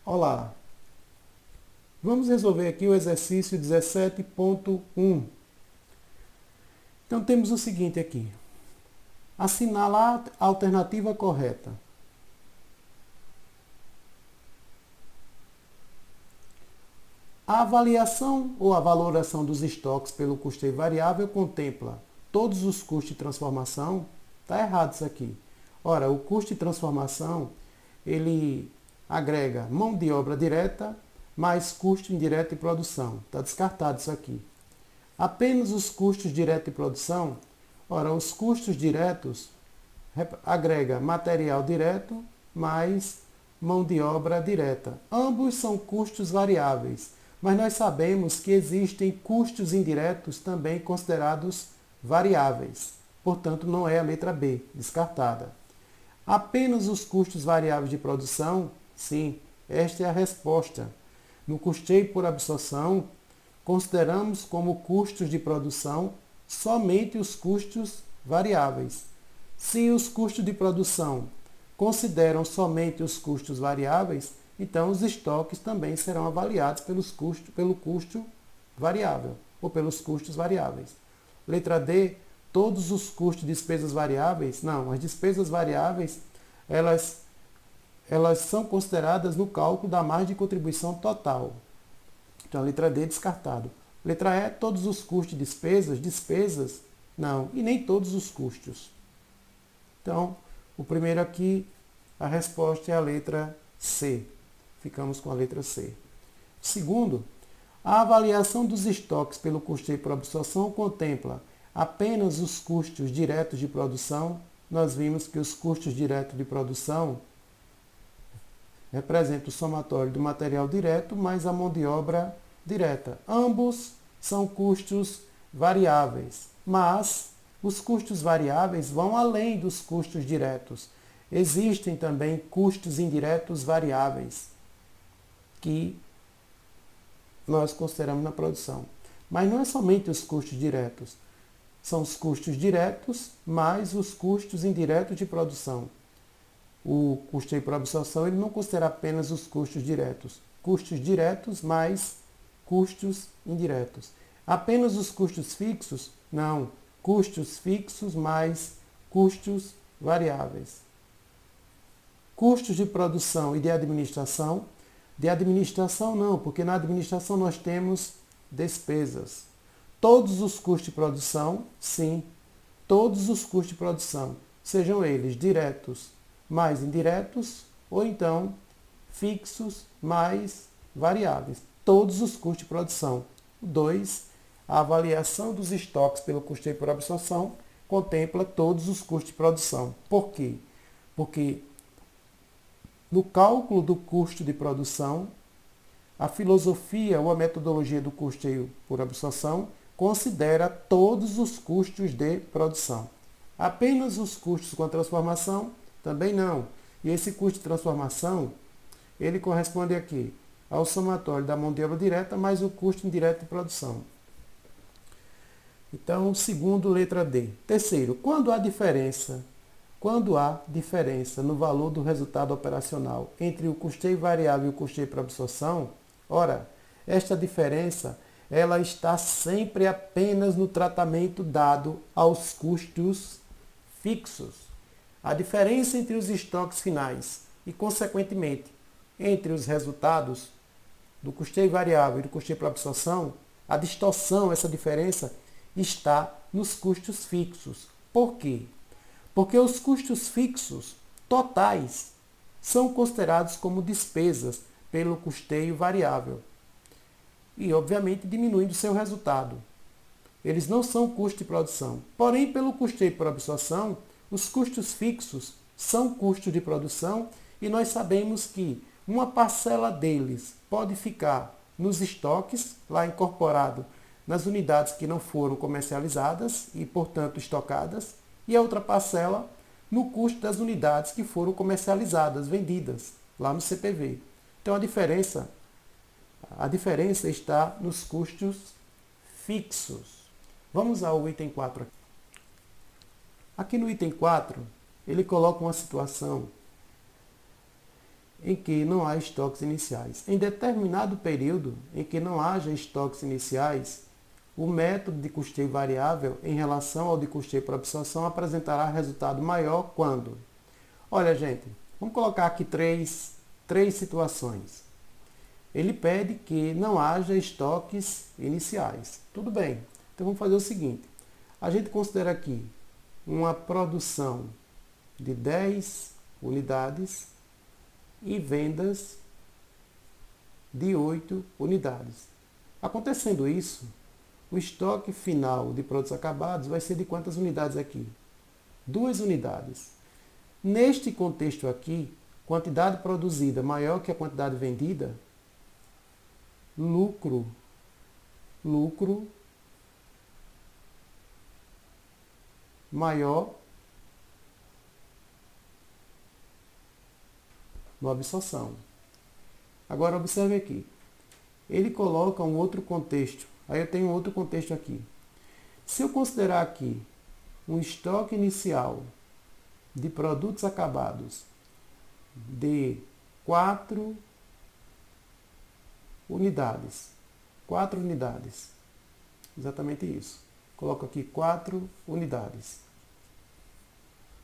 Olá, vamos resolver aqui o exercício 17.1. Então temos o seguinte aqui. Assinalar a alternativa correta. A avaliação ou a valoração dos estoques pelo custeio variável contempla todos os custos de transformação. Está errado isso aqui. Ora, o custo de transformação, ele agrega mão de obra direta mais custo indireto de produção. Está descartado isso aqui. Apenas os custos diretos de produção. Ora, os custos diretos agrega material direto mais mão de obra direta. Ambos são custos variáveis, mas nós sabemos que existem custos indiretos também considerados variáveis. Portanto, não é a letra B, descartada. Apenas os custos variáveis de produção? Sim, esta é a resposta. No custeio por absorção, consideramos como custos de produção somente os custos variáveis. Se os custos de produção consideram somente os custos variáveis, então os estoques também serão avaliados pelo custo variável ou pelos custos variáveis. Letra D, todos os custos de despesas variáveis? Não, as despesas variáveis, elas são consideradas no cálculo da margem de contribuição total. Então, a letra D descartado. Letra E, todos os custos de despesas, não, e nem todos os custos. Então, o primeiro aqui, a resposta é a letra C. Ficamos com a letra C. Segundo, a avaliação dos estoques pelo custeio por absorção contempla apenas os custos diretos de produção. Nós vimos que os custos diretos de produção representam o somatório do material direto mais a mão de obra direta. Ambos são custos variáveis, mas os custos variáveis vão além dos custos diretos. Existem também custos indiretos variáveis que nós consideramos na produção. Mas não é somente os custos diretos. São os custos diretos mais os custos indiretos de produção. O custeio por absorção ele não considera apenas os custos diretos. Custos diretos mais custos indiretos. Apenas os custos fixos? Não. Custos fixos mais custos variáveis. Custos de produção e de administração? De administração não, porque na administração nós temos despesas. Todos os custos de produção? Sim. Todos os custos de produção, sejam eles diretos mais indiretos, ou então fixos mais variáveis. Todos os custos de produção. 2. A avaliação dos estoques pelo custeio por absorção contempla todos os custos de produção. Por quê? Porque no cálculo do custo de produção, a filosofia ou a metodologia do custeio por absorção considera todos os custos de produção. Apenas os custos com a transformação? Também não. E esse custo de transformação, ele corresponde aqui ao somatório da mão de obra direta mais o custo indireto de produção. Então, segundo, letra D. Terceiro, quando há diferença no valor do resultado operacional entre o custeio variável e o custeio por absorção, ora, esta diferença ela está sempre apenas no tratamento dado aos custos fixos. A diferença entre os estoques finais e, consequentemente, entre os resultados do custeio variável e do custeio por absorção, a distorção, essa diferença, está nos custos fixos. Por quê? Porque os custos fixos totais são considerados como despesas pelo custeio variável e, obviamente, diminuindo seu resultado. Eles não são custo de produção. Porém, pelo custeio por absorção, os custos fixos são custos de produção e nós sabemos que uma parcela deles pode ficar nos estoques, lá incorporado nas unidades que não foram comercializadas e, portanto, estocadas, e a outra parcela no custo das unidades que foram comercializadas, vendidas, lá no CPV. Então, a diferença está nos custos fixos. Vamos ao item 4 aqui. Aqui no item 4, ele coloca uma situação em que não há estoques iniciais. Em determinado período em que não haja estoques iniciais, o método de custeio variável em relação ao de custeio por absorção apresentará resultado maior quando? Olha, gente, vamos colocar aqui três situações. Ele pede que não haja estoques iniciais. Tudo bem. Então vamos fazer o seguinte. A gente considera aqui uma produção de 10 unidades e vendas de 8 unidades. Acontecendo isso, o estoque final de produtos acabados vai ser de quantas unidades aqui? 2 unidades. Neste contexto aqui, quantidade produzida maior que a quantidade vendida, lucro maior no absorção. Agora observe aqui. Ele coloca um outro contexto. Aí eu tenho outro contexto aqui. Se eu considerar aqui um estoque inicial de produtos acabados de 4 unidades. 4 unidades. Exatamente isso. Coloco aqui 4 unidades.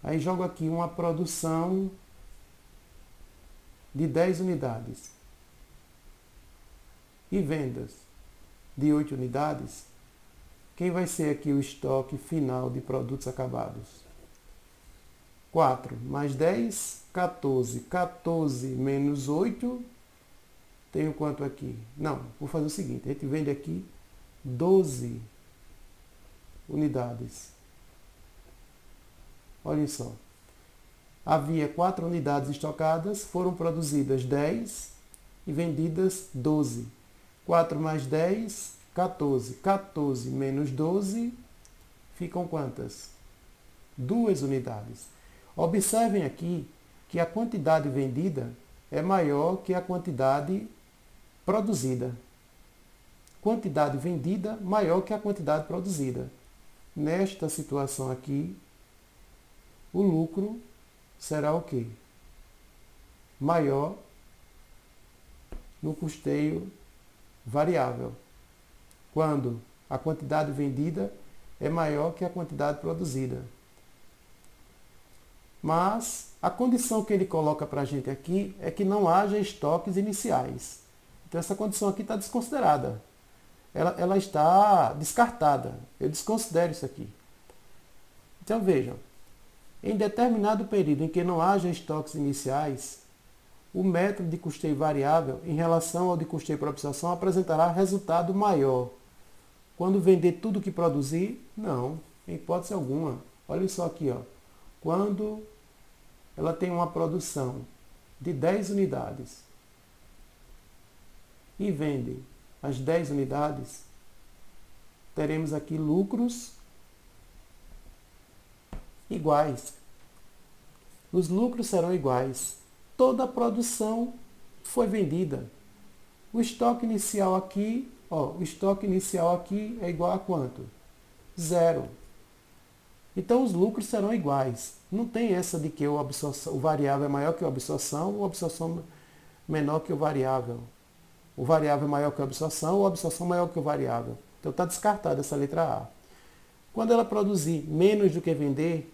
Aí jogo aqui uma produção de 10 unidades. E vendas de 8 unidades. Quem vai ser aqui o estoque final de produtos acabados? 4 mais 10, 14. 14 menos 8, tenho quanto aqui? Não, vou fazer o seguinte, a gente vende aqui 12 unidades. Olhem só. Havia 4 unidades estocadas, foram produzidas 10 e vendidas 12. 4 mais 10, 14. 14 menos 12, ficam quantas? 2 unidades. Observem aqui que a quantidade vendida é maior que a quantidade produzida. Quantidade vendida maior que a quantidade produzida. Nesta situação aqui, o lucro será o quê? Maior no custeio variável, quando a quantidade vendida é maior que a quantidade produzida. Mas a condição que ele coloca para a gente aqui é que não haja estoques iniciais. Então essa condição aqui está desconsiderada. Ela está descartada. Eu desconsidero isso aqui. Então vejam, em determinado período em que não haja estoques iniciais, o método de custeio variável em relação ao de custeio por absorção apresentará resultado maior. Quando vender tudo que produzir? Não, em hipótese alguma. Olha só aqui, ó. Quando ela tem uma produção de 10 unidades e vende as 10 unidades, teremos aqui lucros iguais. Os lucros serão iguais. Toda a produção foi vendida. O estoque inicial aqui, o estoque inicial aqui é igual a quanto? 0. Então os lucros serão iguais. Não tem essa de que o variável é maior que a absorção ou a absorção menor que o variável. O variável é maior que a absorção ou a absorção maior que o variável. Então está descartada essa letra A. Quando ela produzir menos do que vender,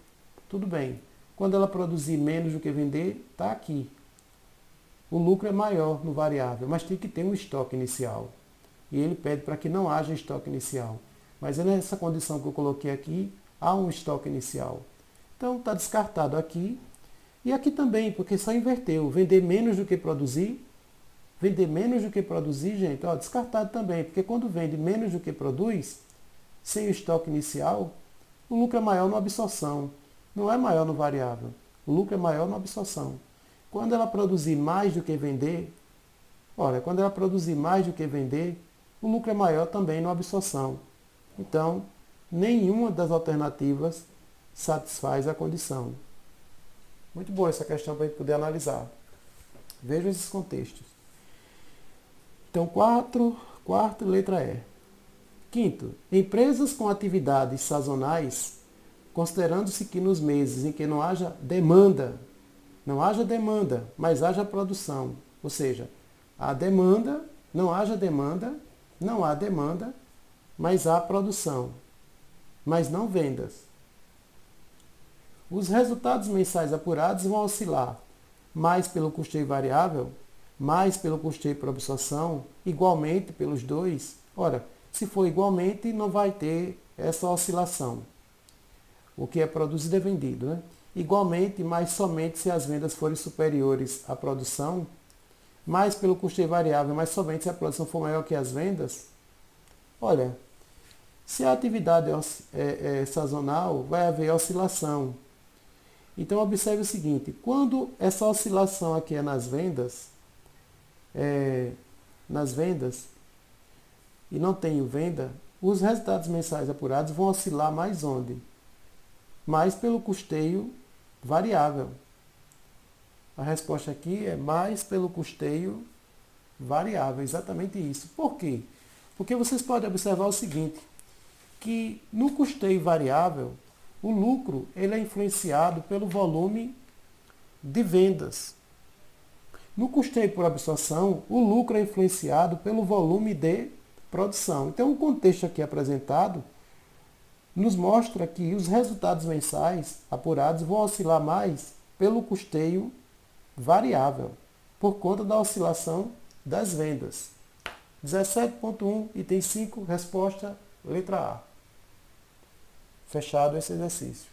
tudo bem. Quando ela produzir menos do que vender, está aqui. O lucro é maior no variável, mas tem que ter um estoque inicial. E ele pede para que não haja estoque inicial. Mas nessa condição que eu coloquei aqui, há um estoque inicial. Então está descartado aqui. E aqui também, porque só inverteu. Vender menos do que produzir. Vender menos do que produzir, gente, descartado também. Porque quando vende menos do que produz, sem o estoque inicial, o lucro é maior na absorção. Não é maior no variável. O lucro é maior na absorção. Quando ela produzir mais do que vender, quando ela produzir mais do que vender, o lucro é maior também na absorção. Então, nenhuma das alternativas satisfaz a condição. Muito boa essa questão para a gente poder analisar. Vejam esses contextos. Então, quarto, letra E. Quinto, empresas com atividades sazonais, considerando-se que nos meses em que não haja demanda Não haja demanda, mas haja produção. Ou seja, há demanda, não haja demanda, não há demanda, mas há produção, mas não vendas. Os resultados mensais apurados vão oscilar mais pelo custeio variável, mais pelo custeio por absorção, igualmente pelos dois. Ora, se for igualmente, não vai ter essa oscilação. O que é produzido é vendido, né? Igualmente, mas somente se as vendas forem superiores à produção, mais pelo custeio variável, mas somente se a produção for maior que as vendas. Olha, se a atividade é sazonal, vai haver oscilação. Então, observe o seguinte, quando essa oscilação aqui é nas vendas, e não tenho venda, os resultados mensais apurados vão oscilar mais onde? Mais pelo custeio variável. A resposta aqui é mais pelo custeio variável, exatamente isso. Por quê? Porque vocês podem observar o seguinte, que no custeio variável, o lucro ele é influenciado pelo volume de vendas. No custeio por absorção, o lucro é influenciado pelo volume de produção. Então, o contexto aqui apresentado nos mostra que os resultados mensais apurados vão oscilar mais pelo custeio variável, por conta da oscilação das vendas. 17.1, item 5, resposta letra A. Fechado esse exercício.